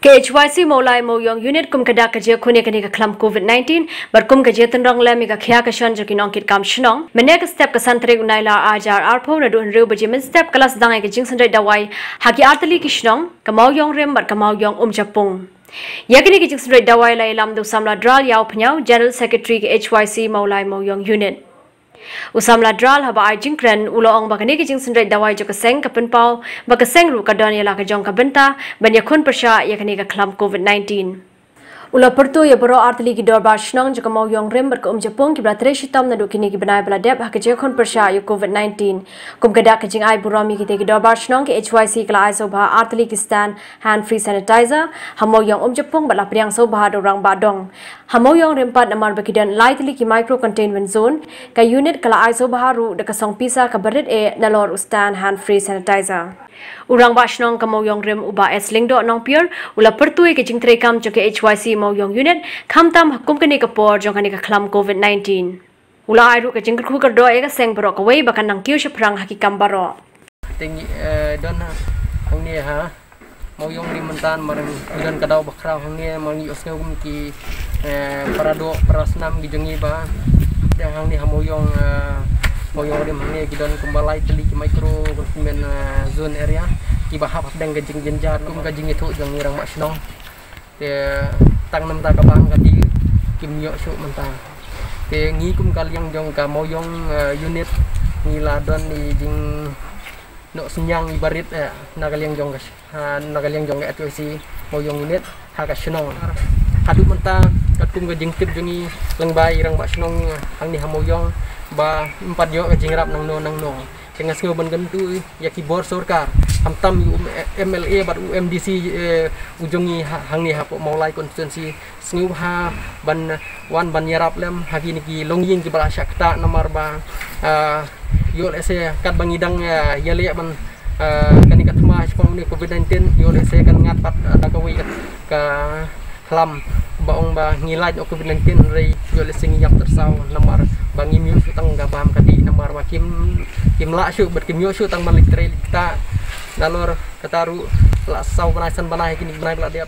KHYC Maulai Moyong Unit kum kada kaje khune kani ka khlam COVID-19 bar kum kaje tenrong lami ka khya ka shan joki nong kit kam shnong mene ka step ka santre unaila ajar arpho na du reu baje min step class dangai ka jingsan dai dawai haki atali ki shnong ka mauyong rem bar ka mauyong japung yakini ki jingsan dai dawai lai lam du samla dral yaw phnyau General Secretary KHYC Maulai Moyong Unit Usamla dral haba ai jingkren ulo ong bakani ki jingsan dai dawai jo ka seng ka penpau ba ka seng ru ka don yala ka jong ka benta banya khun persha yakani ka khlam COVID-19 Ula pertu ya boro artli ki dorbar shnong jo ka mauyong rem bar ka japung ki bratre shitam na du kini ki banai bala deb ha ka je khun persha yo COVID-19 kum ka da ka jing ai burami ki te ki dorbar shnong ki HYC kala ai so ba artli ki stand hand free sanitizer hamoyong japung bala priang so ba do rang ba dong hamoyong rem pat namar ba ki dan lightly ki micro containment zone ka unit kala ai so ba ru de ka song pisa ka barit e nalor stand hand free sanitizer Urang bashnong ka mauyong rem uba esling do nong pier ula pertui ke jingtre kam jo ke HYC mauyong unit khamtam hakum kani ka por jong kani ka khlam COVID-19 ula airu ke jingkru khu kar do e ka seng bro ka wei bakan nang kiu shaprang hakikam baro tingi don hang ni ha mauyong di mentan marang don kadau bakrau hang ni mangi osngum ki parado parasnam gi jongi ba yang hang ni hamoyong Moyong rim hang ni gidon kumbalai teli ki micro containment zone area ki bahap dang gajing jenjar kum gajing itu jang nirang masnong te tang nam ta ka bang ka di kim yo su menta te ngi kum kalyang jong ka moyong unit ni ladon ni jing no senyang ibarit nagalyang jong ka atusi moyong unit ha ka snong hadu menta kum gajing tip jongi lengbai rang basnong hang ni hamoyong ba empat yo jing rap nang no dengan sengau ban gentu ya ki bor sorkar hamtam MLA bat UMDC ujongi hang ni hapo maulai konstituensi sengau ha ban wan ban yarap lem hagi ni ki longying ki bala syakta nomor ba yo lese kat bangidang ya le ban kani kat ma sepong ni COVID-19 yo lese kan ngat pat ada kawi ka hlam baong ba ngilaj COVID-19 rei yo lese ngiyap tersau nomor bangi miu su tang gabam kadi namar wakim la su ber kim yo su tang malik tre kita nalor kataru la sau banai san banai kini banai la dia